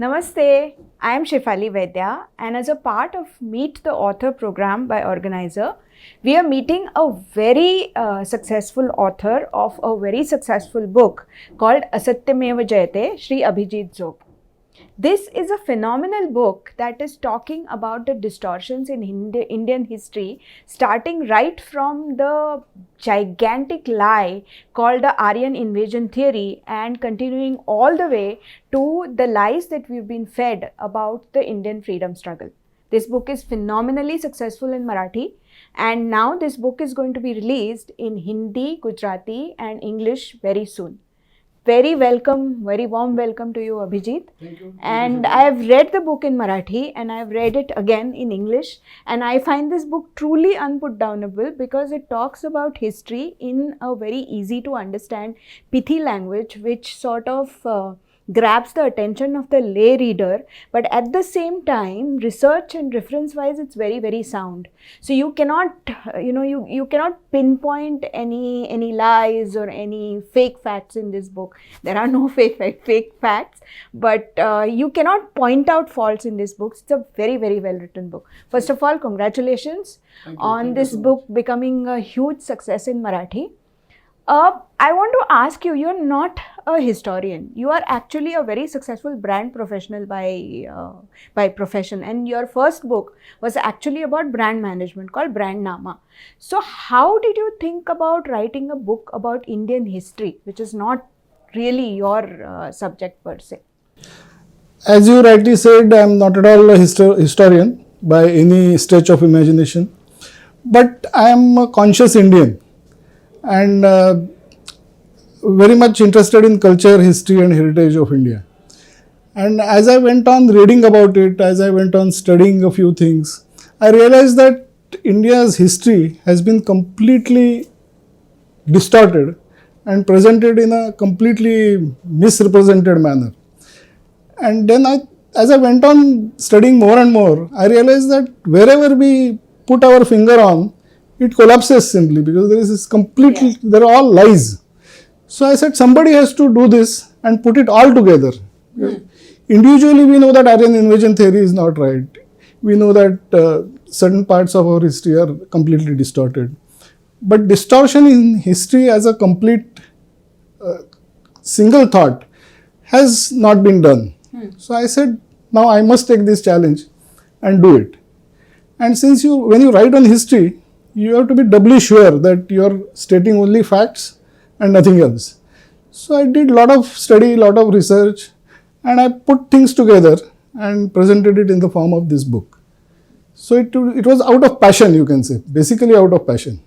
Namaste, I am Shefali Vaidya, and as a part of Meet the Author program by Organiser, we are meeting a very successful author of a very successful book called Asatyameva Jayate, Shri Abhijit. This is a phenomenal book that is talking about the distortions in Indian history, starting right from the gigantic lie called the Aryan invasion theory and continuing all the way to the lies that we've been fed about the Indian freedom struggle. This book is phenomenally successful in Marathi, and now this book is going to be released in Hindi, Gujarati and English very soon. Very warm welcome to you, Abhijit. Thank you. And I have read the book in Marathi and I have read it again in English. And I find this book truly unputdownable because it talks about history in a very easy to understand pithy language, which sort of grabs the attention of the lay reader, but at the same time, research and reference wise, it's very sound. So you cannot, you cannot pinpoint any lies or any fake facts in this book. There are no fake facts, but you cannot point out faults in this book. It's a very well written book. First of all, congratulations on this book becoming a huge success in Marathi. I want to ask you, you're not a historian. You are actually a very successful brand professional by profession. And your first book was actually about brand management called Brand Nama. So how did you think about writing a book about Indian history, which is not really your subject per se? As you rightly said, I am not at all a historian by any stretch of imagination. But I am a conscious Indian. And very much interested in culture, history and heritage of India. And as I went on reading about it, as I went on studying a few things, I realized that India's history has been completely distorted and presented in a completely misrepresented manner. And then as I went on studying more and more, I realized that wherever we put our finger on, it collapses simply because there is this completely, they're all lies. So I said somebody has to do this and put it all together. Individually we know that Aryan invasion theory is not right. We know that certain parts of our history are completely distorted. But distortion in history as a complete single thought has not been done. So I said, now I must take this challenge and do it. And since when you write on history, you have to be doubly sure that you are stating only facts and nothing else. So I did a lot of study, lot of research, and I put things together and presented it in the form of this book. So it was out of passion, you can say, basically out of passion.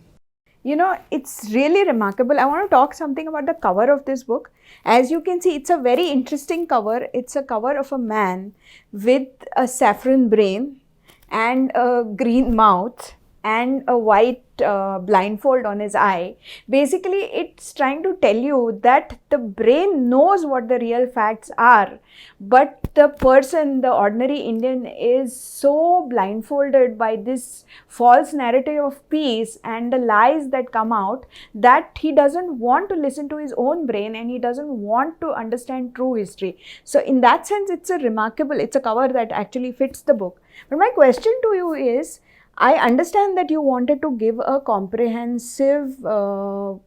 You know, it's really remarkable. I want to talk something about the cover of this book. As you can see, it's a very interesting cover. It's a cover of a man with a saffron brain and a green mouth and a white blindfold on his eye. Basically, it's trying to tell you that the brain knows what the real facts are, but the person, the ordinary Indian, is so blindfolded by this false narrative of peace and the lies that come out that he doesn't want to listen to his own brain and he doesn't want to understand true history. So in that sense, it's a cover that actually fits the book. But my question to you is, I understand that you wanted to give a comprehensive a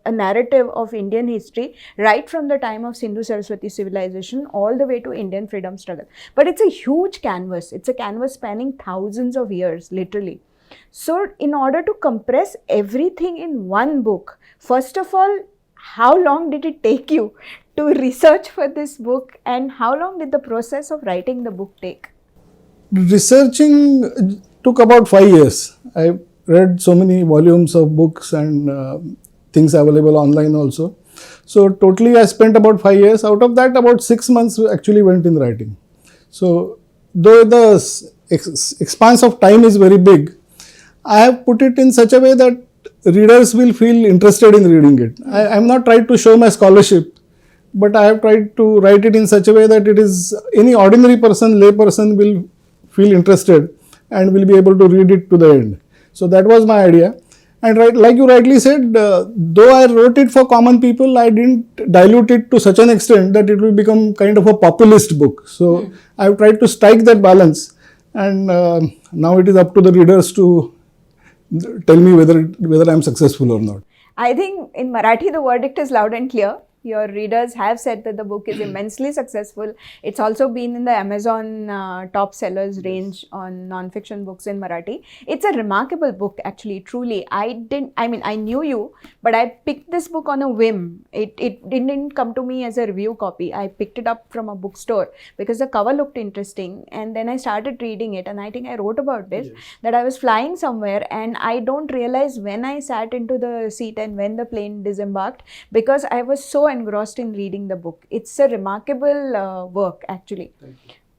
narrative of Indian history right from the time of Sindhu-Saraswati civilization all the way to Indian freedom struggle. But it's a huge canvas. It's a canvas spanning thousands of years, literally. So in order to compress everything in one book, first of all, how long did it take you to research for this book, and how long did the process of writing the book take? Researching took about 5 years. I read so many volumes of books and things available online also. So totally I spent about 5 years. Out of that, about 6 months actually went in writing. So though the expanse of time is very big, I have put it in such a way that readers will feel interested in reading it. I am not trying to show my scholarship, but I have tried to write it in such a way that it is any ordinary person, lay person will feel interested and will be able to read it to the end. So that was my idea. And like you rightly said, though I wrote it for common people, I didn't dilute it to such an extent that it will become kind of a populist book. So I've tried to strike that balance, and now it is up to the readers to tell me whether I'm successful or not. I think in Marathi, the verdict is loud and clear. Your readers have said that the book is immensely successful. It's also been in the Amazon top sellers range on non-fiction books in Marathi. It's a remarkable book, actually, truly. I knew you, but I picked this book on a whim. It didn't come to me as a review copy. I picked it up from a bookstore because the cover looked interesting. And then I started reading it. And I think I wrote about this, that I was flying somewhere and I don't realize when I sat into the seat and when the plane disembarked, because I was so engrossed in reading the book. It's a remarkable work, actually.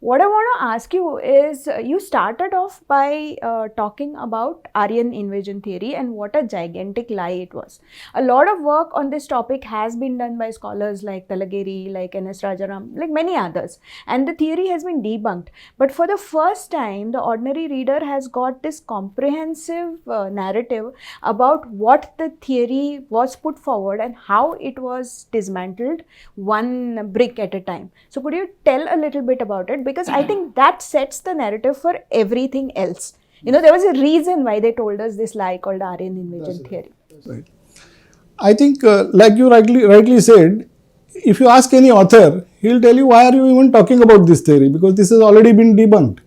What I want to ask you is, you started off by talking about Aryan invasion theory and what a gigantic lie it was. A lot of work on this topic has been done by scholars like Talageri, like N.S. Rajaram, like many others. And the theory has been debunked. But for the first time, the ordinary reader has got this comprehensive narrative about what the theory was put forward and how it was dismantled one brick at a time. So could you tell a little bit about it? Because I think that sets the narrative for everything else. You know, there was a reason why they told us this lie called Aryan invasion theory. Right. I think, like you rightly said, if you ask any author, he'll tell you, why are you even talking about this theory? Because this has already been debunked.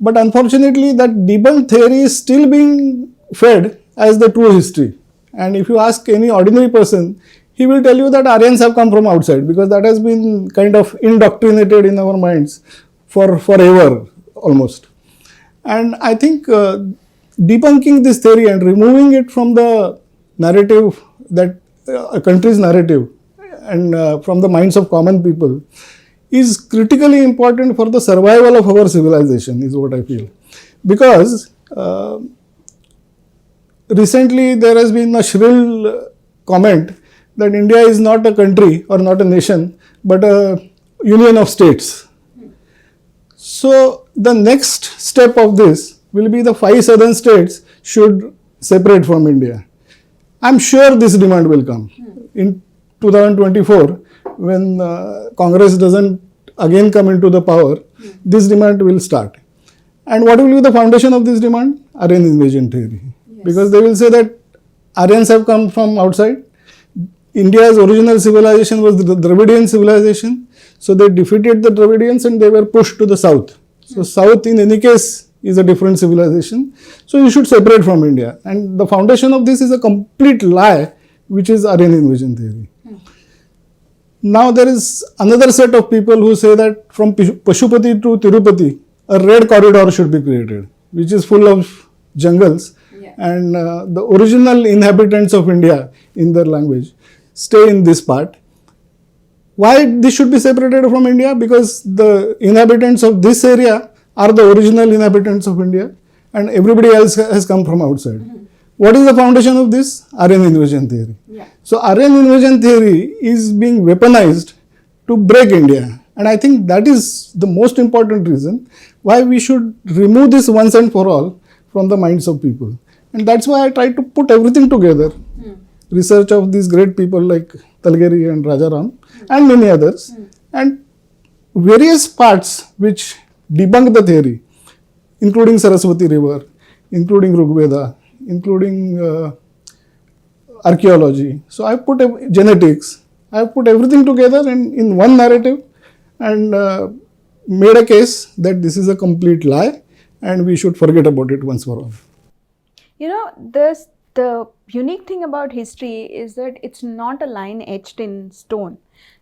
But unfortunately, that debunked theory is still being fed as the true history. And if you ask any ordinary person, he will tell you that Aryans have come from outside, because that has been kind of indoctrinated in our minds for forever almost. And I think debunking this theory and removing it from the narrative, that a country's narrative, and from the minds of common people, is critically important for the survival of our civilization, is what I feel. Because recently there has been a shrill comment that India is not a country or not a nation, but a union of states. So the next step of this will be the 5 southern states should separate from India. I'm sure this demand will come in 2024 when Congress doesn't again come into the power. This demand will start. And what will be the foundation of this demand? Aryan invasion theory. Yes. Because they will say that Aryans have come from outside. India's original civilization was the Dravidian civilization. So they defeated the Dravidians and they were pushed to the south. So south in any case is a different civilization. So you should separate from India. And the foundation of this is a complete lie, which is Aryan invasion theory. Now there is another set of people who say that from Pashupati to Tirupati, a red corridor should be created, which is full of jungles. Yeah. And the original inhabitants of India in their language stay in this part. Why this should be separated from India? Because the inhabitants of this area are the original inhabitants of India and everybody else has come from outside. What is the foundation of this? Aryan invasion theory. Yeah. So Aryan invasion theory is being weaponized to break India. And I think that is the most important reason why we should remove this once and for all from the minds of people. And that's why I try to put everything together. Research of these great people like Talageri and Rajaram and many others, and various parts which debunk the theory, including Saraswati River, including Rigveda, including archaeology. So I put genetics, I put everything together in one narrative and made a case that this is a complete lie and we should forget about it once for all. You know, the unique thing about history is that it's not a line etched in stone.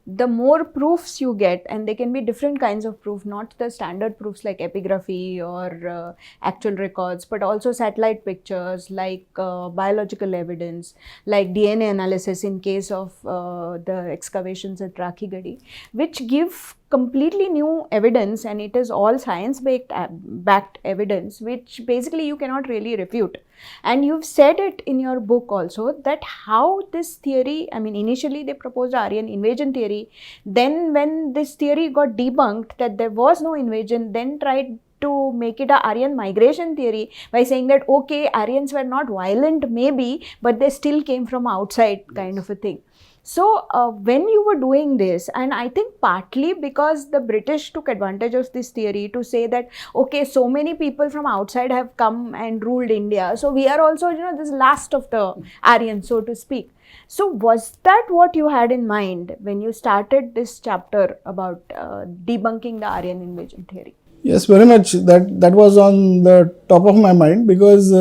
The more proofs you get, and they can be different kinds of proof, not the standard proofs like epigraphy or actual records, but also satellite pictures, like biological evidence, like DNA analysis in case of the excavations at Rakhigadi, which give completely new evidence, and it is all science-backed evidence, which basically you cannot really refute. And you've said it in your book also that how this theory, I mean, initially they proposed Aryan invasion theory, then when this theory got debunked that there was no invasion, then tried to make it a Aryan migration theory by saying that, okay, Aryans were not violent maybe, but they still came from outside, kind of a thing. So when you were doing this, and I think partly because the British took advantage of this theory to say that, okay, so many people from outside have come and ruled India, so we are also, this last of the Aryans, so to speak. So was that what you had in mind when you started this chapter about debunking the Aryan invasion theory? Yes, very much. That was on the top of my mind, because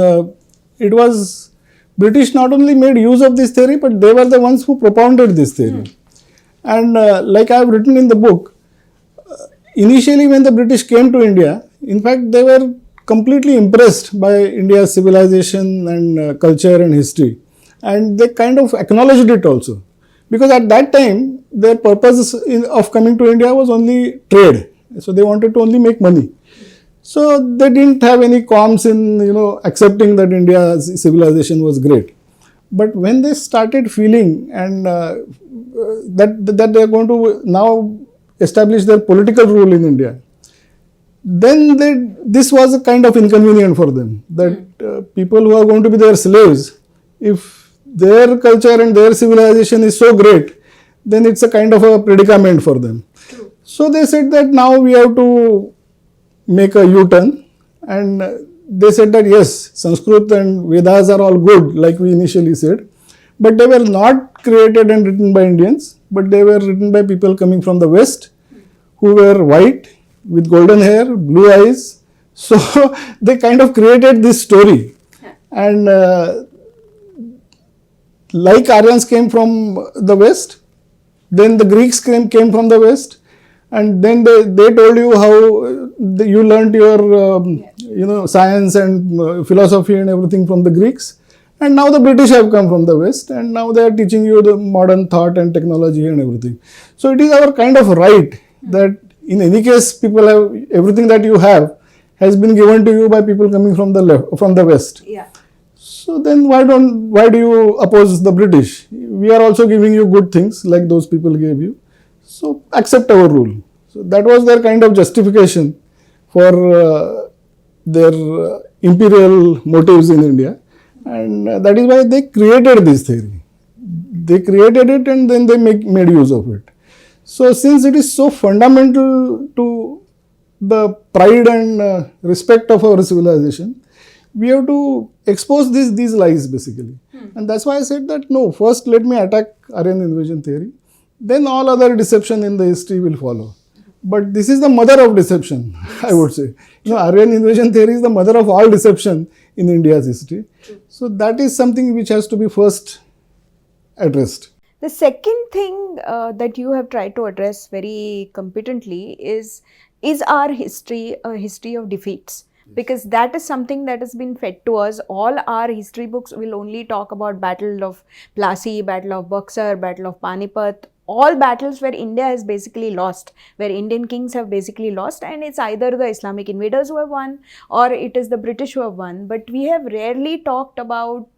it was British not only made use of this theory, but they were the ones who propounded this theory. And like I have written in the book, initially when the British came to India, in fact, they were completely impressed by India's civilization and culture and history. And they kind of acknowledged it also. Because at that time, their purpose of coming to India was only trade. So they wanted to only make money. So they didn't have any qualms in accepting that India's civilization was great. But when they started feeling and that they are going to now establish their political rule in India, then this was a kind of inconvenient for them, that people who are going to be their slaves, if their culture and their civilization is so great, then it's a kind of a predicament for them. So they said that now we have to make a U-turn, and they said that yes, Sanskrit and Vedas are all good, like we initially said, but they were not created and written by Indians, but they were written by people coming from the West who were white with golden hair, blue eyes. So they kind of created this story, and like Aryans came from the West, then the Greeks came from the West, and then they told you how you learnt your science and philosophy and everything from the Greeks, and now the British have come from the West, and now they are teaching you the modern thought and technology and everything. So it is our kind of right that in any case people have everything that you have has been given to you by people coming from the West. Yeah. So then why do you oppose the British? We are also giving you good things like those people gave you. So accept our rule. So that was their kind of justification for their imperial motives in India, and that is why they created this theory. They created it and then they made use of it. So since it is so fundamental to the pride and respect of our civilization, we have to expose these lies basically. And that's why I said that no, first let me attack Aryan invasion theory, then all other deception in the history will follow. But this is the mother of deception, I would say. Aryan invasion theory is the mother of all deception in India's history. So that is something which has to be first addressed. The second thing that you have tried to address very competently is our history a history of defeats? Because that is something that has been fed to us. All our history books will only talk about Battle of Plassey, Battle of Buxar, Battle of Panipat, all battles where India has basically lost, where Indian kings have basically lost, and it's either the Islamic invaders who have won or it is the British who have won. But we have rarely talked about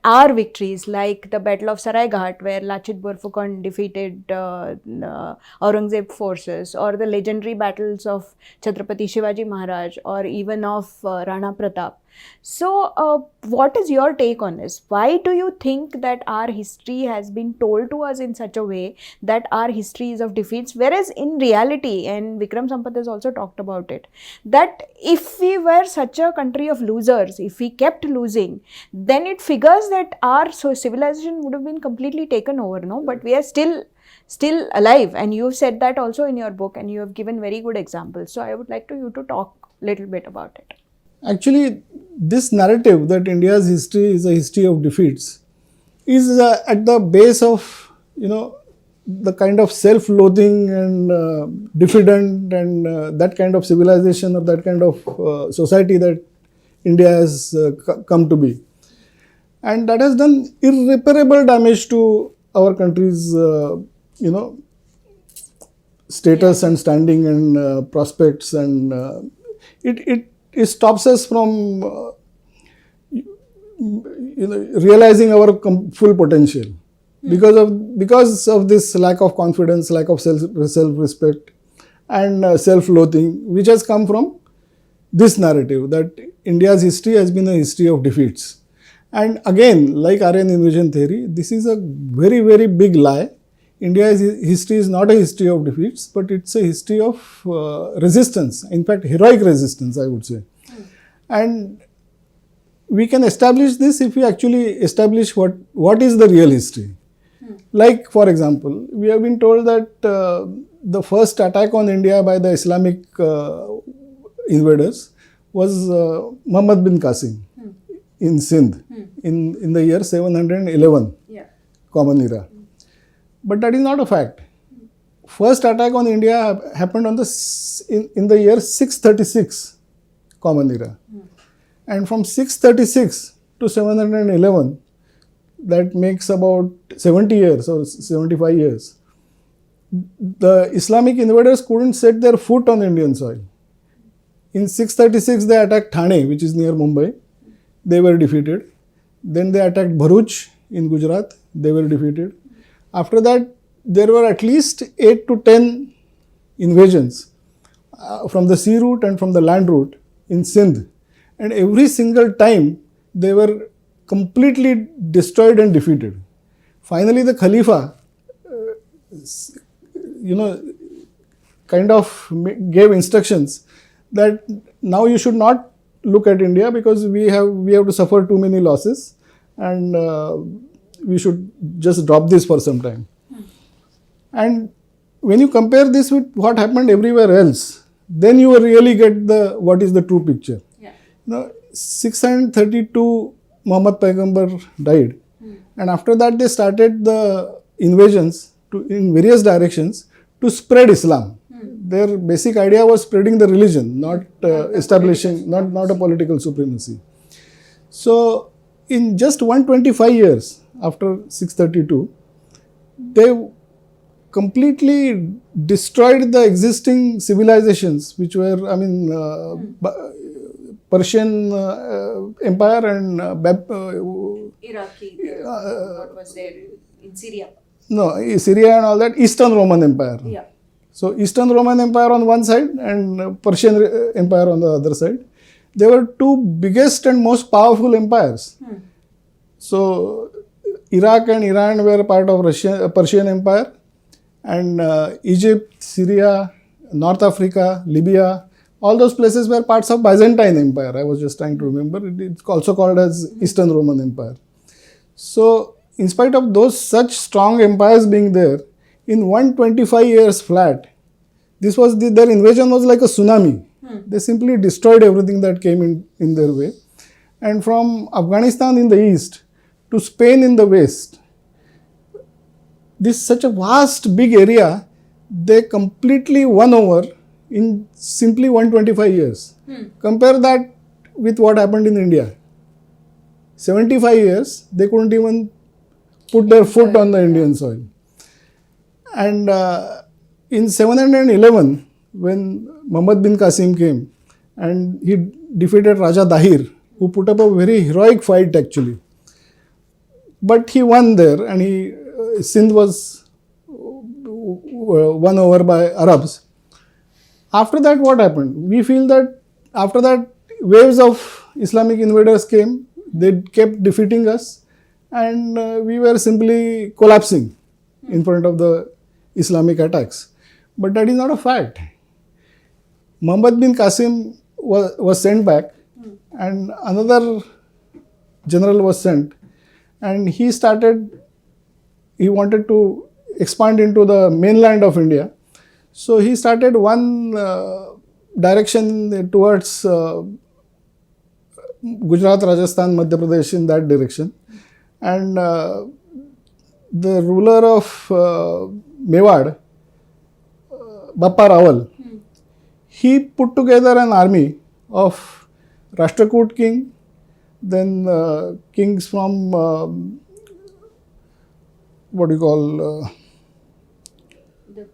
our victories, like the Battle of Saraighat, where Lachit Borphukan defeated Aurangzeb forces, or the legendary battles of Chhatrapati Shivaji Maharaj, or even of Rana Pratap. So, what is your take on this? Why do you think that our history has been told to us in such a way that our history is of defeats, whereas in reality, and Vikram Sampath has also talked about it, that if we were such a country of losers, if we kept losing, then it figures that our civilization would have been completely taken over, no? But we are still alive, and you've said that also in your book, and you have given very good examples. So I would like you to talk a little bit about it. Actually, this narrative that India's history is a history of defeats is at the base of, the kind of self-loathing and diffident and that kind of civilization or that kind of society that India has come to be. And that has done irreparable damage to our country's, status and standing and prospects, and it stops us from realizing our full potential because of this lack of confidence, lack of self-respect and self-loathing, which has come from this narrative that India's history has been a history of defeats. And again, like Aryan invasion theory, this is a very, very big lie. India's history is not a history of defeats, but it's a history of resistance, in fact, heroic resistance, I would say. And we can establish this if we actually establish what is the real history. Like, for example, we have been told that the first attack on India by the Islamic invaders was Muhammad bin Qasim in Sindh in the year 711, Common Era. But that is not a fact. First attack on India happened in the year 636, Common Era. And from 636 to 711, that makes about 70 years or 75 years, the Islamic invaders couldn't set their foot on Indian soil. In 636, they attacked Thane, which is near Mumbai. They were defeated. Then they attacked Bharuch in Gujarat. They were defeated. After that, there were at least 8 to 10 invasions from the sea route and from the land route in Sindh. And every single time, they were completely destroyed and defeated. Finally, the Khalifa, kind of gave instructions that now you should not look at India because we have to suffer too many losses, and we should just drop this for some time. And when you compare this with what happened everywhere else, then you will really get what is the true picture. 632 Muhammad Paighambar died, and after that they started the invasions in various directions to spread Islam. Their basic idea was spreading the religion, not establishing, not a political supremacy. So in just 125 years after 632, they completely destroyed the existing civilizations, which were, Persian Empire and Iraqi, what was there in Syria? No, Syria and all that, Eastern Roman Empire. Yeah. So Eastern Roman Empire on one side and Persian Empire on the other side. They were two biggest and most powerful empires. So Iraq and Iran were part of Persian Empire, and Egypt, Syria, North Africa, Libya, all those places were parts of Byzantine Empire. I was just trying to remember. It's also called as Eastern Roman Empire. So in spite of those such strong empires being there, in 125 years flat, their invasion was like a tsunami. They simply destroyed everything that came in their way. And from Afghanistan in the east to Spain in the west, this such a vast big area, they completely won over in simply 125 years. Compare that with what happened in India. 75 years, they couldn't even put their foot on the Indian soil. And in 711, when Muhammad bin Qasim came and he defeated Raja Dahir, who put up a very heroic fight actually. But he won there, and Sindh was won over by Arabs. After that, what happened? We feel that after that, waves of Islamic invaders came, they kept defeating us, and we were simply collapsing in front of the Islamic attacks. But that is not a fact. Muhammad bin Qasim was sent back, and another general was sent, and he wanted to expand into the mainland of India. So he started one direction towards Gujarat, Rajasthan, Madhya Pradesh, in that direction. And the ruler of Mewad, Bappa Rawal, he put together an army of Rashtrakoot king, then kings from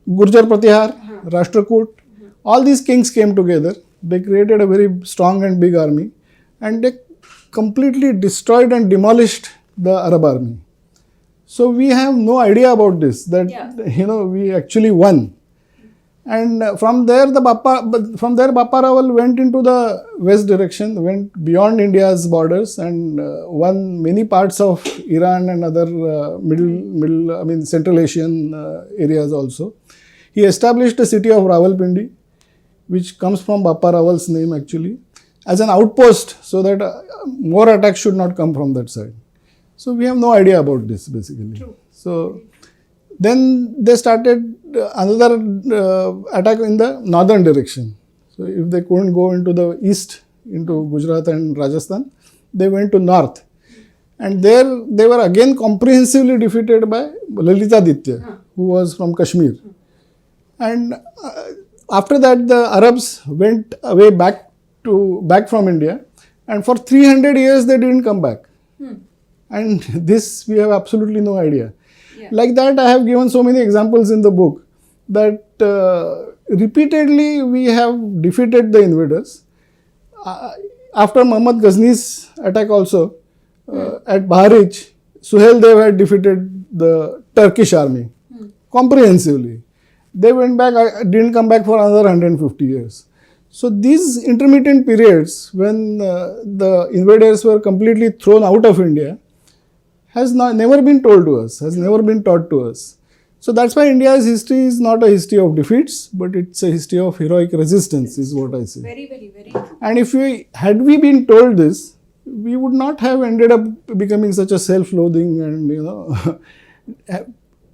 Gurjar Pratihar, Rashtrakoot. All these kings came together. They created a very strong and big army, and they completely destroyed and demolished the Arab army. So we have no idea about this, that we actually won. And from there Bappa Rawal went into the west direction, went beyond India's borders, and won many parts of Iran and other Central Asian areas also. He established a city of Rawalpindi, which comes from Bappa Rawal's name actually, as an outpost, so that more attacks should not come from that side. So we have no idea about this basically. True. So then they started another attack in the northern direction. So if they couldn't go into the east, into Gujarat and Rajasthan, they went to north. And there they were again comprehensively defeated by Lalitaditya, who was from Kashmir. And after that the Arabs went away back from India, and for 300 years they didn't come back. And this we have absolutely no idea. Yeah. Like that, I have given so many examples in the book that repeatedly we have defeated the invaders. After Muhammad Ghazni's attack also, at Baharich, Suhail Dev had defeated the Turkish army comprehensively. They went back, didn't come back for another 150 years. So these intermittent periods when the invaders were completely thrown out of India has never been told to us, has never been taught to us. So that's why India's history is not a history of defeats, but it's a history of heroic resistance, is what I say. Very, very, very true. And if had we been told this, we would not have ended up becoming such a self-loathing and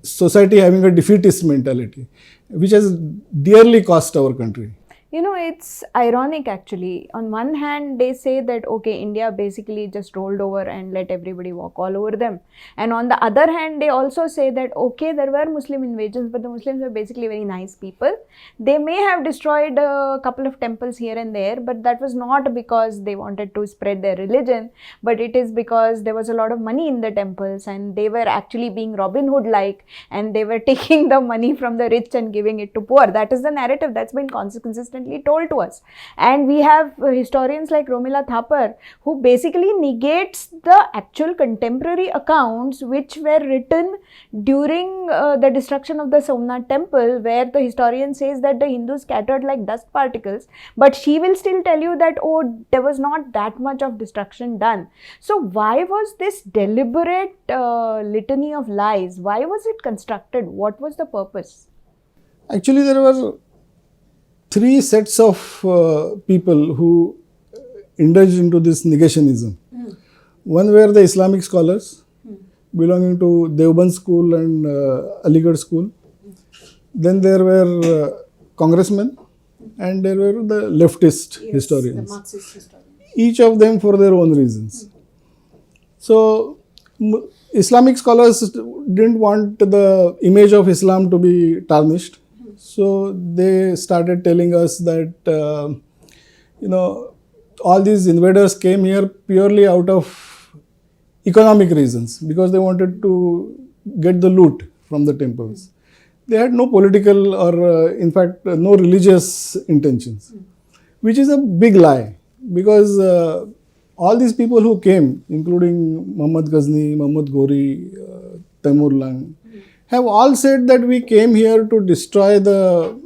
society having a defeatist mentality, which has dearly cost our country. It's ironic actually. On one hand, they say that, okay, India basically just rolled over and let everybody walk all over them. And on the other hand, they also say that, okay, there were Muslim invasions, but the Muslims were basically very nice people. They may have destroyed a couple of temples here and there, but that was not because they wanted to spread their religion, but it is because there was a lot of money in the temples and they were actually being Robin Hood-like, and they were taking the money from the rich and giving it to poor. That is the narrative that's been consistently told to us. And we have historians like Romila Thapar, who basically negates the actual contemporary accounts which were written during the destruction of the Somnath temple, where the historian says that the Hindus scattered like dust particles, but she will still tell you that, oh, there was not that much of destruction done. So why was this deliberate litany of lies? Why was it constructed? What was the purpose? Actually, there were three sets of people who indulged into this negationism. One were the Islamic scholars belonging to Deoband school and Aligarh school. Then there were congressmen, and there were the leftist historians. The Marxist historians. Each of them for their own reasons. So Islamic scholars didn't want the image of Islam to be tarnished. So they started telling us that, all these invaders came here purely out of economic reasons, because they wanted to get the loot from the temples. They had no political or, in fact, no religious intentions, which is a big lie, because all these people who came, including Muhammad Ghazni, Muhammad Ghori, Taimur Lang, have all said that we came here to destroy the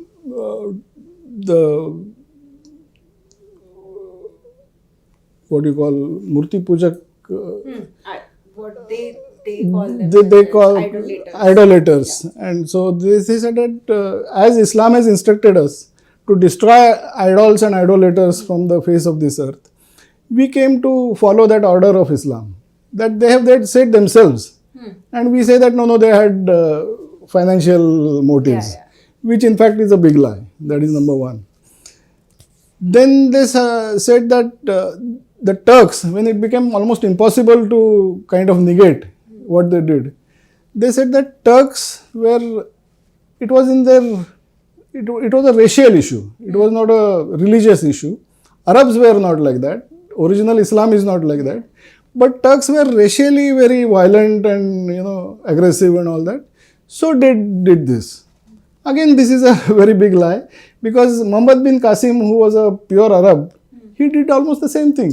what you call Murti Pujak. What they call them? They call idolaters. Yeah. And so they said that as Islam has instructed us to destroy idols and idolaters from the face of this earth, we came to follow that order of Islam. That they have said themselves. And we say that no, they had financial motives, which in fact is a big lie. That is number one. Then they said that the Turks, when it became almost impossible to kind of negate what they did, they said that Turks were, it was a racial issue. It was not a religious issue. Arabs were not like that. Original Islam is not like that. But Turks were racially very violent and aggressive and all that. So did this. Again, this is a very big lie, because Muhammad bin Qasim, who was a pure Arab, he did almost the same thing.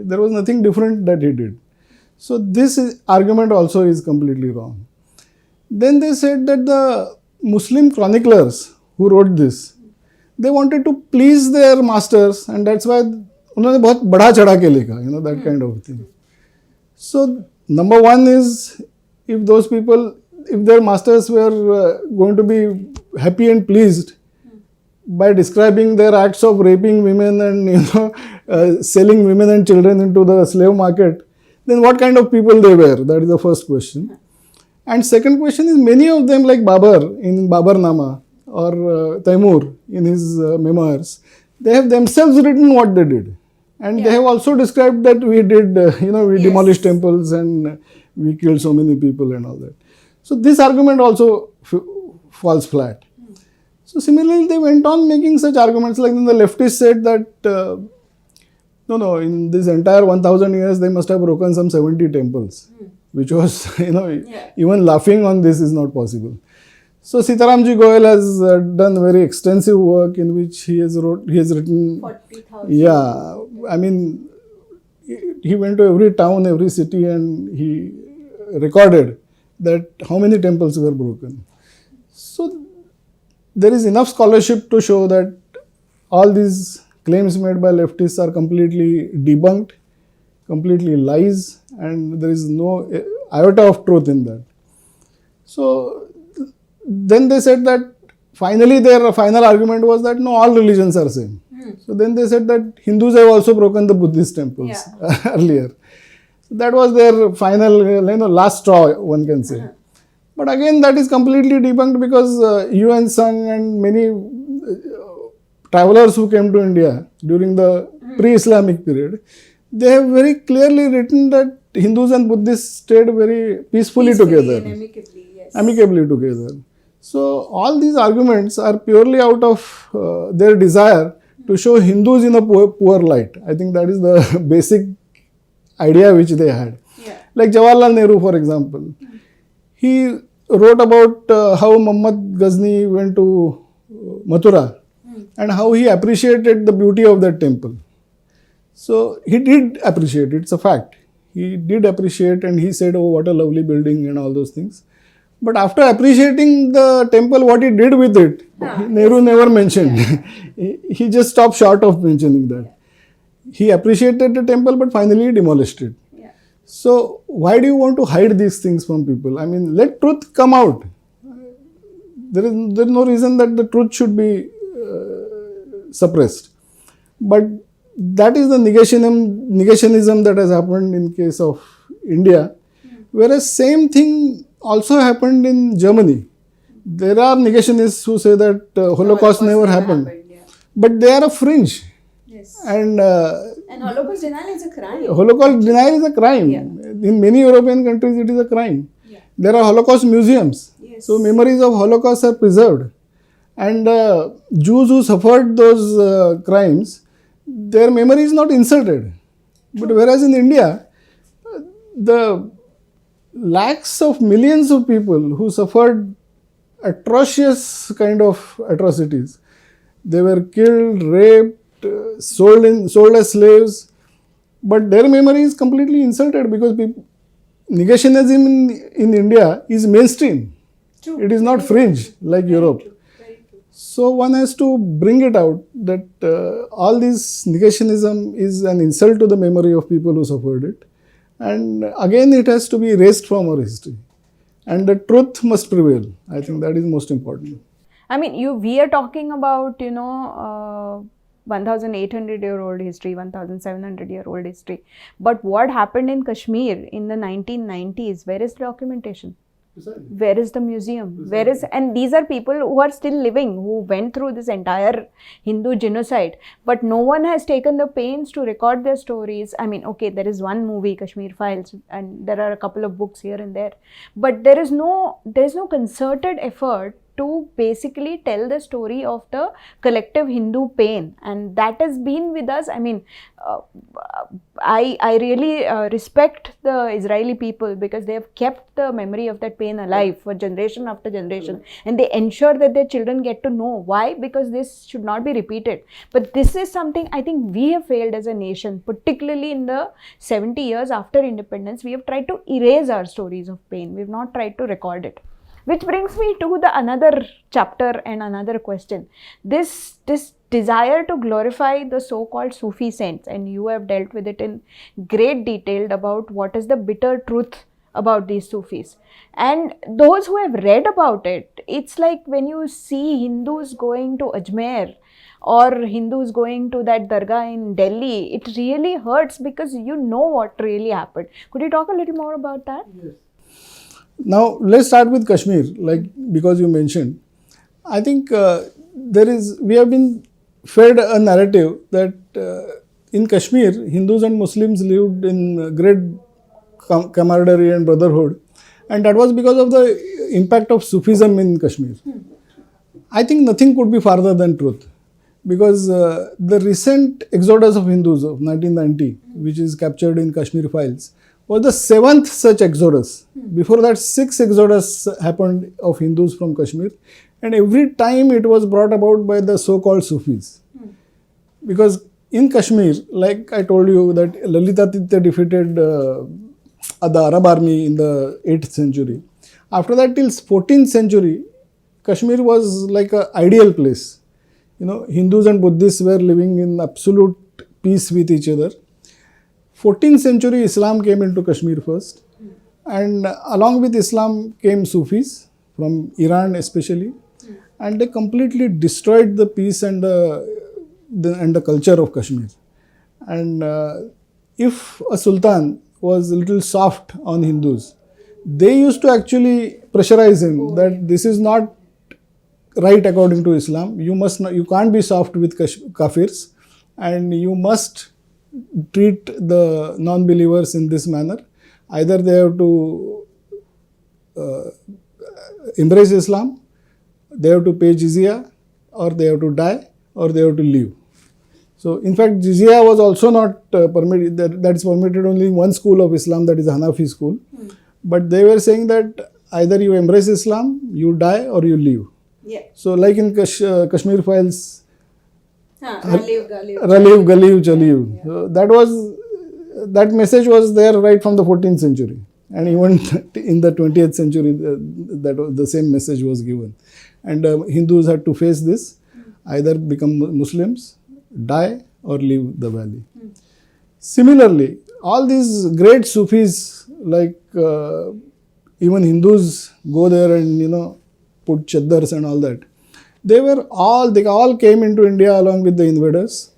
There was nothing different that he did. So this argument also is completely wrong. Then they said that the Muslim chroniclers who wrote this, they wanted to please their masters, and that's why उन्होंने बहुत बढ़ा चढ़ा के लिखा, that kind of thing. So number one is, if those people, if their masters were going to be happy and pleased by describing their acts of raping women and selling women and children into the slave market, then what kind of people they were? That is the first question. And second question is, many of them, like Babur in Babarnama or Taimur in his memoirs, they have themselves written what they did. And they have also described that we did, we demolished temples and we killed so many people and all that. So this argument also falls flat. So similarly, they went on making such arguments, like the leftists said that, no, in this entire 1000 years, they must have broken some 70 temples, which was, even laughing on this is not possible. So Sitaramji Goel has done very extensive work in which he has written 40,000. Yeah, I mean, he went to every town, every city, and he recorded that how many temples were broken. So there is enough scholarship to show that all these claims made by leftists are completely debunked, completely lies, and there is no iota of truth in that. So then they said that finally their final argument was that no, all religions are same. So then they said that Hindus have also broken the Buddhist temples earlier. So that was their final, last straw, one can say. But again, that is completely debunked because Yuan Sung and many travelers who came to India during the pre-Islamic period, they have very clearly written that Hindus and Buddhists stayed very peacefully together. Amicably together. So all these arguments are purely out of their desire to show Hindus in a poor light. I think that is the basic idea which they had. Like Jawaharlal Nehru, for example. He wrote about how Muhammad Ghazni went to Mathura and how he appreciated the beauty of that temple. So he did appreciate, it's a fact. He did appreciate, and he said, oh, what a lovely building and all those things. But after appreciating the temple, what he did with it, Nehru never mentioned. He just stopped short of mentioning that. He appreciated the temple, but finally demolished it. So why do you want to hide these things from people? I mean, let truth come out. There is no reason that the truth should be suppressed. But that is the negationism that has happened in case of India. Whereas same thing also happened in Germany. There are negationists who say that Holocaust never happened. But they are a fringe. And Holocaust denial is a crime. Holocaust denial is a crime. In many European countries, it is a crime. There are Holocaust museums. So memories of Holocaust are preserved. And Jews who suffered those crimes, their memory is not insulted. But whereas in India, the lakhs of millions of people who suffered atrocious kind of atrocities, they were killed, raped, sold as slaves, but their memory is completely insulted because negationism in India is mainstream. It is not fringe like Europe. So one has to bring it out that all this negationism is an insult to the memory of people who suffered it. And again, it has to be erased from our history. And the truth must prevail. I think that is most important. I mean, we are talking about, 1,800-year-old history, 1,700-year-old history. But what happened in Kashmir in the 1990s, where is the documentation? Where is the museum? And these are people who are still living, who went through this entire Hindu genocide. But no one has taken the pains to record their stories. I mean, okay, there is one movie, Kashmir Files, and there are a couple of books here and there. But there is no concerted effort to basically tell the story of the collective Hindu pain, and that has been with us. I mean, I really respect the Israeli people because they have kept the memory of that pain alive for generation after generation, and they ensure that their children get to know. Why? Because this should not be repeated. But this is something I think we have failed as a nation, particularly in the 70 years after independence. We have tried to erase our stories of pain. We have not tried to record it. Which brings me to the another chapter and another question. This desire to glorify the so-called Sufi saints, and you have dealt with it in great detail about what is the bitter truth about these Sufis. And those who have read about it, it's like when you see Hindus going to Ajmer or Hindus going to that dargah in Delhi, it really hurts because you know what really happened. Could you talk a little more about that? Yes. Now, let's start with Kashmir, like because you mentioned. I think we have been fed a narrative that in Kashmir, Hindus and Muslims lived in great camaraderie and brotherhood, and that was because of the impact of Sufism in Kashmir. I think nothing could be farther than truth, because the recent exodus of Hindus of 1990, which is captured in Kashmir files, was the 7th such exodus. Before that, 6 exodus happened of Hindus from Kashmir, and every time it was brought about by the so-called Sufis. Because in Kashmir, like I told you, that Lalitatitya defeated the Arab army in the 8th century. After that, till 14th century, Kashmir was like an ideal place. You know, Hindus and Buddhists were living in absolute peace with each other. 14th century, Islam came into Kashmir first, and along with Islam came Sufis from Iran especially, and they completely destroyed the peace and the culture of Kashmir. And if a sultan was a little soft on Hindus, they used to actually pressurize him that this is not right according to Islam. You can't be soft with kafirs, and you must treat the non-believers in this manner. Either they have to embrace Islam, they have to pay jizya, or they have to die, or they have to leave. So, in fact, jizya was also not permitted. That is permitted only in one school of Islam, that is Hanafi school. But they were saying that either you embrace Islam, you die, or you leave. Yeah. So, like in Kashmir files, Galeev, Galeev, Chaleev. So that message was there right from the 14th century, and even in the 20th century, the same message was given. And Hindus had to face this: either become Muslims, die, or leave the valley. Similarly, all these great Sufis, like even Hindus go there and put chaddars and all that. They all came into India along with the invaders.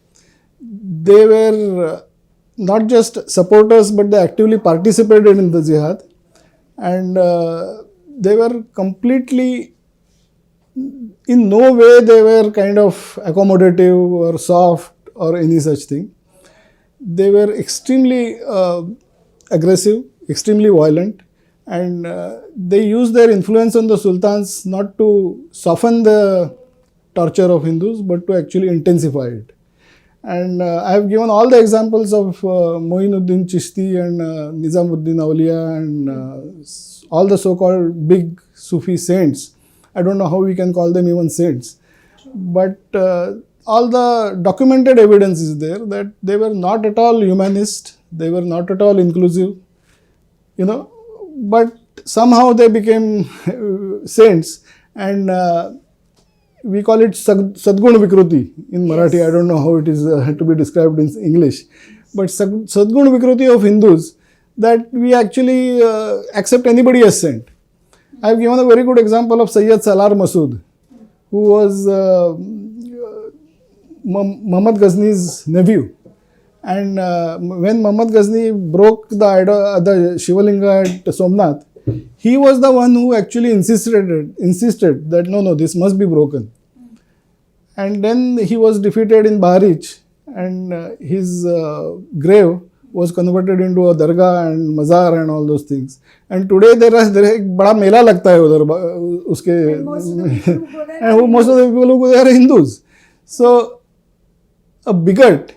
They were not just supporters, but they actively participated in the jihad. And they were completely, in no way they were kind of accommodative or soft or any such thing. They were extremely aggressive, extremely violent. And they used their influence on the sultans not to soften the torture of Hindus, but to actually intensify it. And I have given all the examples of Moinuddin Chishti and Nizamuddin Awliya and all the so-called big Sufi saints. I don't know how we can call them even saints. But all the documented evidence is there that they were not at all humanist, they were not at all inclusive, but somehow they became saints, and we call it Sadgun Vikruti in Marathi. I don't know how it is to be described in English, but Sadgun Vikruti of Hindus, that we actually accept anybody as saint. I have given a very good example of Sayyid Salar Masood, who was Muhammad Ghazni's nephew. And when Muhammad Ghazni broke the Shivalinga at Somnath, he was the one who actually insisted that no, this must be broken. And then he was defeated in Baharich, and his grave was converted into a dargah and mazar and all those things. And today there is एक बड़ा मेला लगता है उधर उसके, and most of the people who go there are Hindus. So a bigot,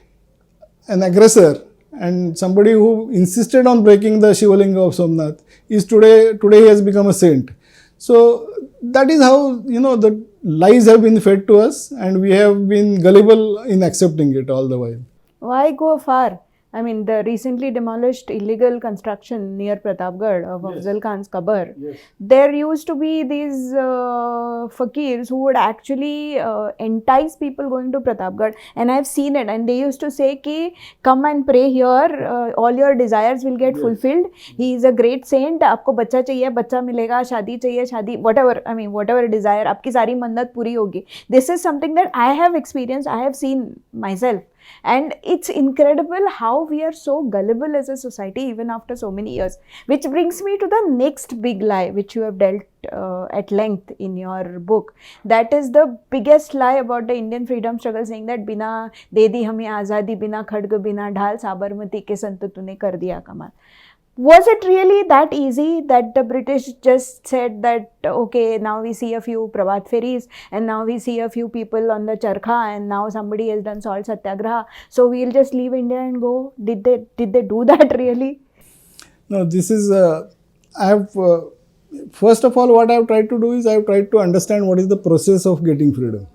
an aggressor, and somebody who insisted on breaking the Shivalinga of Somnath is today he has become a saint. So that is how the lies have been fed to us, and we have been gullible in accepting it all the while. Why go far? I mean, the recently demolished illegal construction near Pratapgarh of Afzal Khan's Kabar. Yes. There used to be these fakirs who would actually entice people going to Pratapgarh, and I've seen it. And they used to say, "Ki come and pray here. All your desires will get fulfilled. He is a great saint. आपको बच्चा चाहिए, बच्चा मिलेगा. शादी चाहिए, शादी. Whatever. I mean, whatever desire, आपकी सारी मन्नत पूरी होगी." This is something that I have experienced. I have seen myself. And it's incredible how we are so gullible as a society even after so many years. Which brings me to the next big lie which you have dealt at length in your book. That is the biggest lie about the Indian freedom struggle, saying that बिना दे दी हमें आज़ादी, बिना खड्ग बिना ढाल, साबरमती के संत तूने कर दिया कमाल. Was it really that easy that the British just said that, okay, now we see a few Prabhat ferries and now we see a few people on the Charkha and now somebody has done salt satyagraha, so we'll just leave India and go? Did they do that really? No, this is, I have, first of all, what I have tried to do is I have tried to understand what is the process of getting freedom.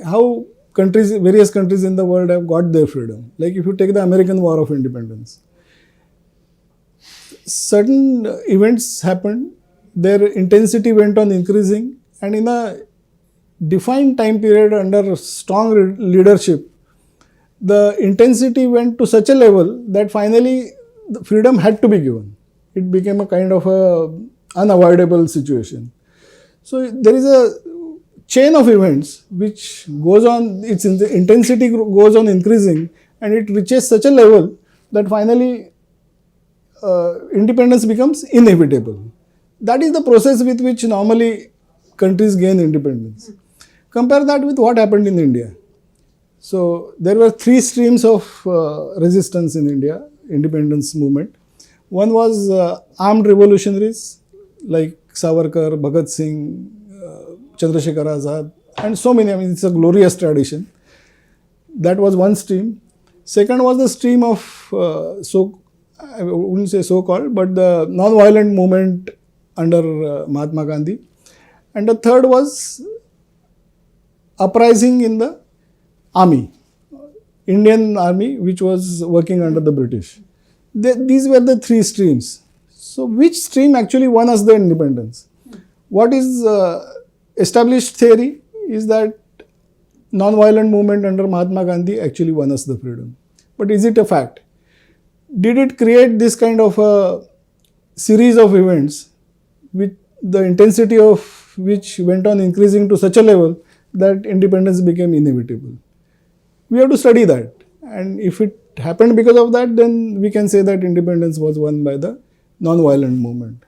How countries, various countries in the world have got their freedom. Like if you take the American War of Independence, certain events happened, their intensity went on increasing, and in a defined time period under strong leadership, the intensity went to such a level that finally the freedom had to be given. It became a kind of a unavoidable situation. So there is a chain of events which goes on, its intensity goes on increasing, and it reaches such a level that finally independence becomes inevitable. That is the process with which normally countries gain independence. Compare that with what happened in India. So there were three streams of resistance in India, independence movement. One was armed revolutionaries like Savarkar, Bhagat Singh, Chandrasekhar Azad, and so many. I mean, it's a glorious tradition. That was one stream. Second was the stream of I wouldn't say so-called, but the non-violent movement under Mahatma Gandhi. And the third was uprising in the army, Indian army, which was working under the British. These were the three streams. So which stream actually won us the independence? What is established theory is that non-violent movement under Mahatma Gandhi actually won us the freedom. But is it a fact? Did it create this kind of a series of events with the intensity of which went on increasing to such a level that independence became inevitable? We have to study that, and if it happened because of that, then we can say that independence was won by the non-violent movement.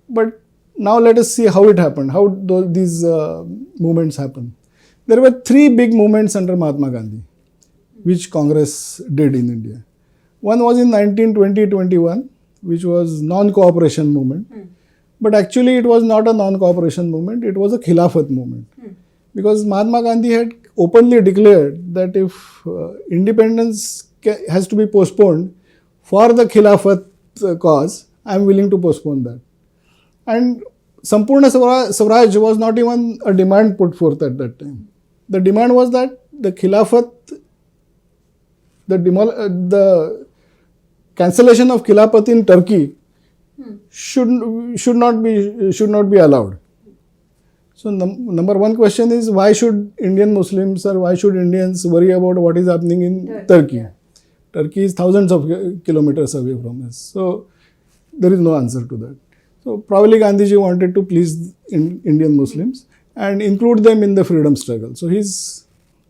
But now let us see how it happened, how these movements happened. There were three big movements under Mahatma Gandhi which Congress did in India. One was in 1920-21, which was non-cooperation movement. But actually it was not a non-cooperation movement, it was a Khilafat movement. Because Mahatma Gandhi had openly declared that if independence has to be postponed for the Khilafat cause, I am willing to postpone that. And Sampurna Swaraj was not even a demand put forth at that time. The demand was that the Khilafat, the cancellation of Khilafat in Turkey should not be allowed. So number one question is, why should Indian Muslims or why should Indians worry about what is happening in Turkey? Turkey is thousands of kilometers away from us. So there is no answer to that. So probably Gandhiji wanted to please Indian Muslims and include them in the freedom struggle. So his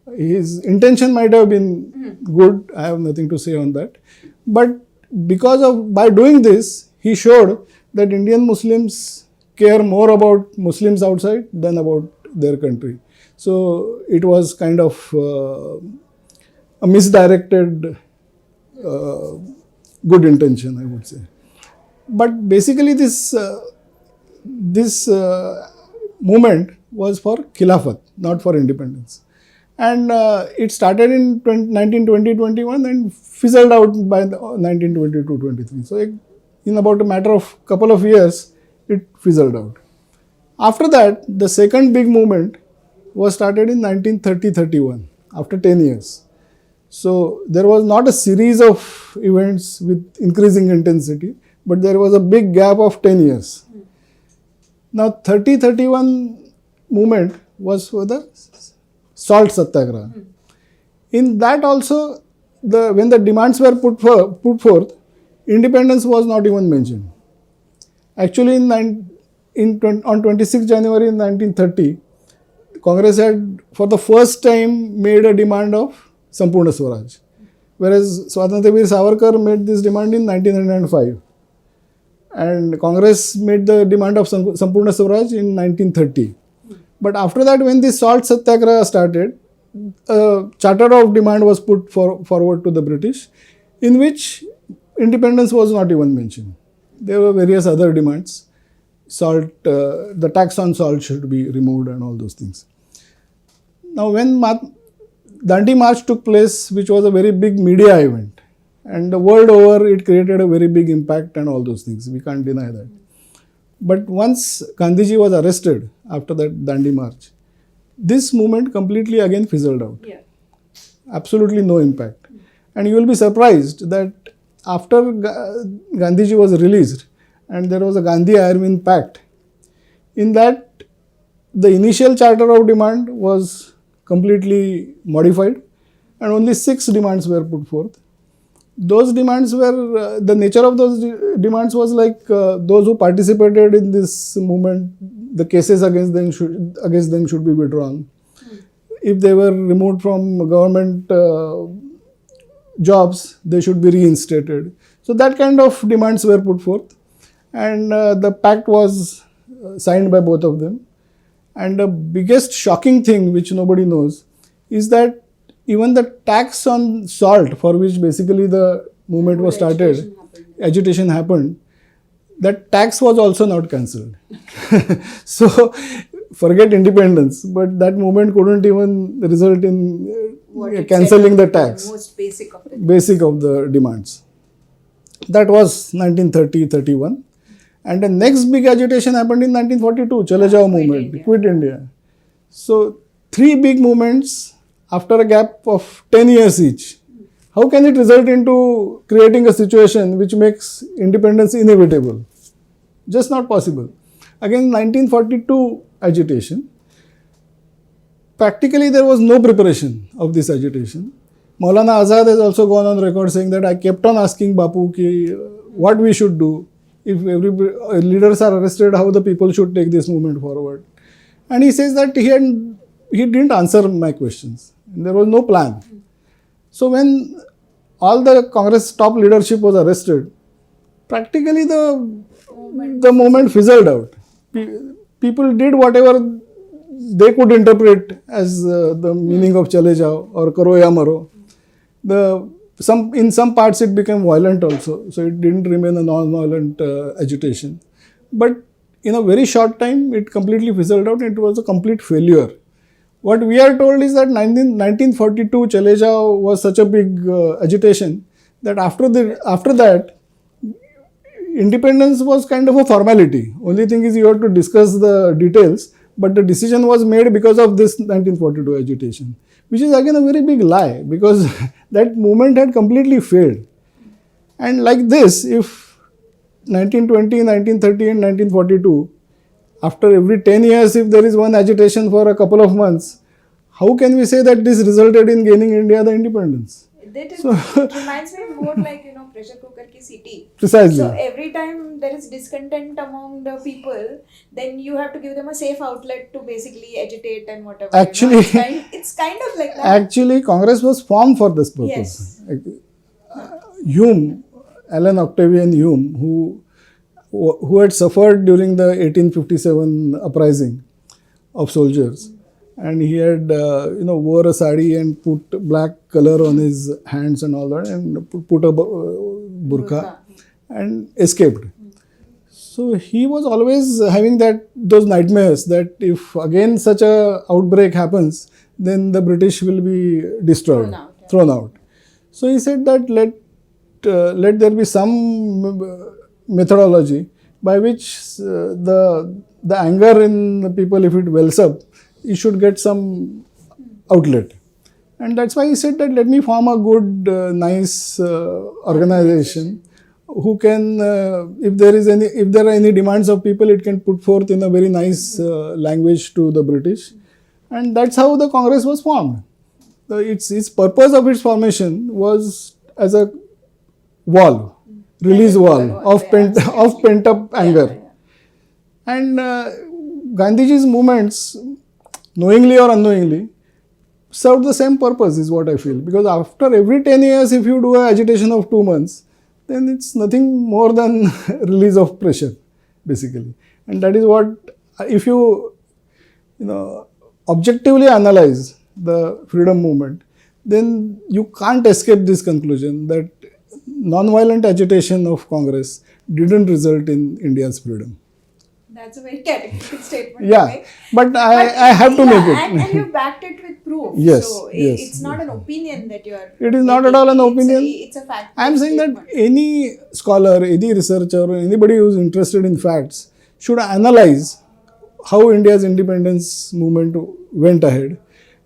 intention might have been good. I have nothing to say on that. But by doing this, he showed that Indian Muslims care more about Muslims outside than about their country. So it was kind of a misdirected good intention, I would say. But basically this movement was for Khilafat, not for independence. And it started in 1920-21 and fizzled out by 1922-23. So in about a matter of couple of years, it fizzled out. After that, the second big movement was started in 1930-31, after 10 years. So there was not a series of events with increasing intensity, but there was a big gap of 10 years. Now 30-31 movement was for the salt satyagraha. In that also, when the demands were put forth, independence was not even mentioned. Actually, on 26 January 1930, Congress had for the first time made a demand of Sampurna Swaraj, whereas Swatantraveer Savarkar made this demand in 1905, and Congress made the demand of Sampurna Swaraj in 1930. But after that, when the salt satyagraha started, a charter of demand was put forward to the British, in which independence was not even mentioned. There were various other demands. Salt, the tax on salt should be removed and all those things. Now, when Dandi March took place, which was a very big media event, and the world over it created a very big impact and all those things, we can't deny that. But once Gandhiji was arrested after that Dandi March, this movement completely again fizzled out. Yeah. Absolutely no impact. And you will be surprised that after Gandhiji was released and there was a Gandhi-Irvine Pact, in that the initial charter of demand was completely modified and only 6 demands were put forth. Those demands were, the nature of those demands was like those who participated in this movement, the cases against them should be withdrawn. If they were removed from government jobs, they should be reinstated. So that kind of demands were put forth, and the pact was signed by both of them. And the biggest shocking thing which nobody knows is that even the tax on salt, for which basically the movement was started, agitation happened, that tax was also not cancelled. So forget independence, but that movement couldn't even result in cancelling the tax. The most basic of the Basic of the demands. That was 1930-31. And the next big agitation happened in 1942, Chale Jao movement, Quit India. So 3 big movements after a gap of 10 years each. How can it result into creating a situation which makes independence inevitable? Just not possible. Again, 1942 agitation. Practically there was no preparation of this agitation. Maulana Azad has also gone on record saying that I kept on asking Bapu what we should do. If leaders are arrested, how the people should take this movement forward. And he says that he didn't answer my questions. There was no plan. So when all the Congress top leadership was arrested, practically the movement fizzled out. People did whatever they could interpret as the meaning of Chale Jao or Karo Ya Maro. In some parts it became violent also, so it didn't remain a non-violent agitation. But in a very short time, it completely fizzled out. It was a complete failure. What we are told is that 1942 Chale Jao was such a big agitation that after that, independence was kind of a formality. Only thing is you have to discuss the details, but the decision was made because of this 1942 agitation, which is again a very big lie because that movement had completely failed. And like this, if 1920, 1930 and 1942, after every 10 years, if there is one agitation for a couple of months, how can we say that this resulted in gaining India the independence? It reminds me more like, pressure cooker ki seeti. Precisely. So every time there is discontent among the people, then you have to give them a safe outlet to basically agitate and whatever. Actually, it's kind of like that. Actually, Congress was formed for this purpose. Yes. Hume, Alan Octavian Hume, who had suffered during the 1857 uprising of soldiers, and he had wore a sari and put black color on his hands and all that, and put a burqa and escaped. So he was always having those nightmares that if again such a outbreak happens, then the British will be destroyed, thrown out. So he said that let there be some methodology by which the anger in the people, if it wells up, it should get some outlet. And that's why he said that let me form a good, nice organization who can, if there are any demands of people, it can put forth in a very nice language to the British. And that's how the Congress was formed. Its purpose of its formation was as a wall, release wall of pent up anger. And Gandhiji's movements, knowingly or unknowingly, served the same purpose, is what I feel. Because after every 10 years, if you do an agitation of 2 months, then it's nothing more than release of pressure, basically. And that is what, if you objectively analyze the freedom movement, then you can't escape this conclusion that non-violent agitation of Congress didn't result in India's freedom. That's a very categorical statement. Yeah, but I have to make it. And you backed it with proof. Yes, so yes. It's not an opinion that you are. It is not at all an opinion. It's a fact. I am saying that any scholar, any researcher, or anybody who is interested in facts should analyze how India's independence movement went ahead,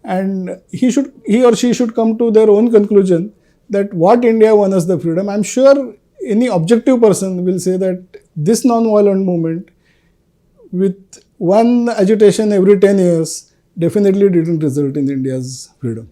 and he or she should come to their own conclusion that what India won us the freedom. I am sure any objective person will say that this non-violent movement, with one agitation every 10 years, definitely didn't result in India's freedom.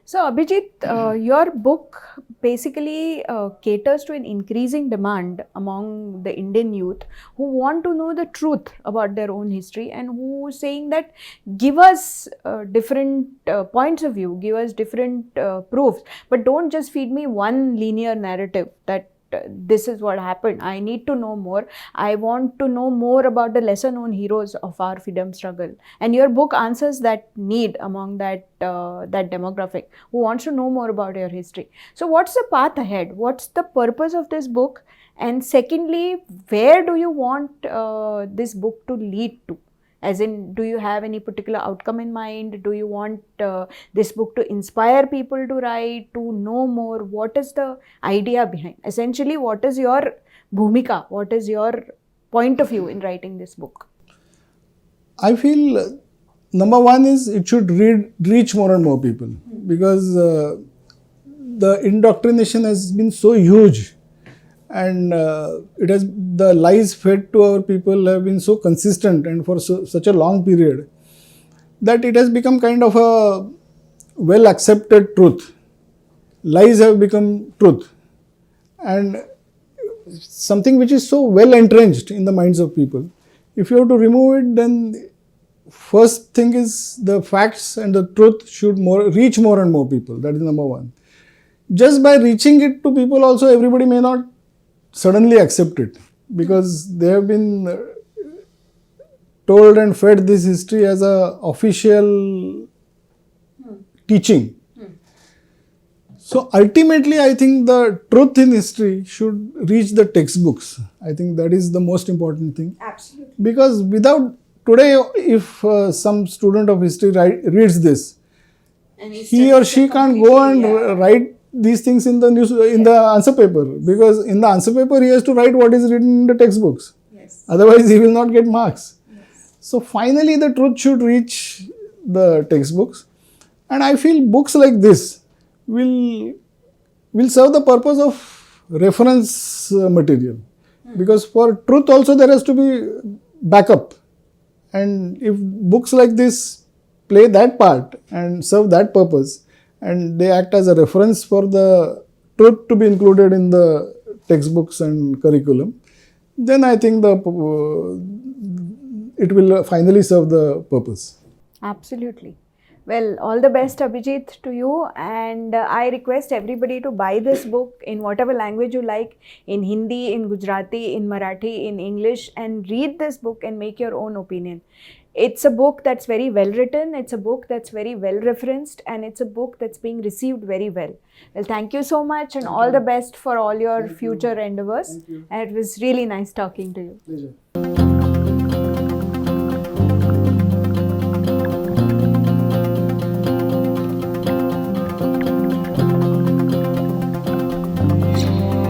So Abhijit, your book basically caters to an increasing demand among the Indian youth who want to know the truth about their own history and who saying that give us different points of view, give us different proofs, but don't just feed me one linear narrative that this is what happened. I need to know more. I want to know more about the lesser known heroes of our freedom struggle. And your book answers that need among that demographic who wants to know more about your history. So what's the path ahead? What's the purpose of this book? And secondly, where do you want this book to lead to? As in, do you have any particular outcome in mind? Do you want this book to inspire people to write, to know more? What is the idea behind? Essentially, what is your bhumika? What is your point of view in writing this book? I feel number one is it should reach more and more people, because the indoctrination has been so huge, and the lies fed to our people have been so consistent and for such a long period that it has become kind of a well accepted truth. Lies have become truth, and something which is so well entrenched in the minds of people. If you have to remove it, then first thing is the facts and the truth should reach more and more people. That is number one. Just by reaching it to people also, everybody may not suddenly accept it, because they have been told and fed this history as a official teaching. So ultimately, I think the truth in history should reach the textbooks. I think that is the most important thing. Absolutely. Because today, if some student of history reads this, he or she can't go and write these things in the answer paper, because in the answer paper he has to write what is written in the textbooks. Yes. Otherwise he will not get marks. Yes. So finally the truth should reach the textbooks, and I feel books like this will serve the purpose of reference material, because for truth also there has to be backup, and if books like this play that part and serve that purpose, and they act as a reference for the truth to be included in the textbooks and curriculum, then I think it will finally serve the purpose. Absolutely. Well, all the best, Abhijit, to you, and I request everybody to buy this book in whatever language you like, in Hindi, in Gujarati, in Marathi, in English, and read this book and make your own opinion. It's a book that's very well written, it's a book that's very well referenced, and it's a book that's being received very well. Well, thank you so much, and all the best for all your future endeavors. And it was really nice talking to you. Pleasure.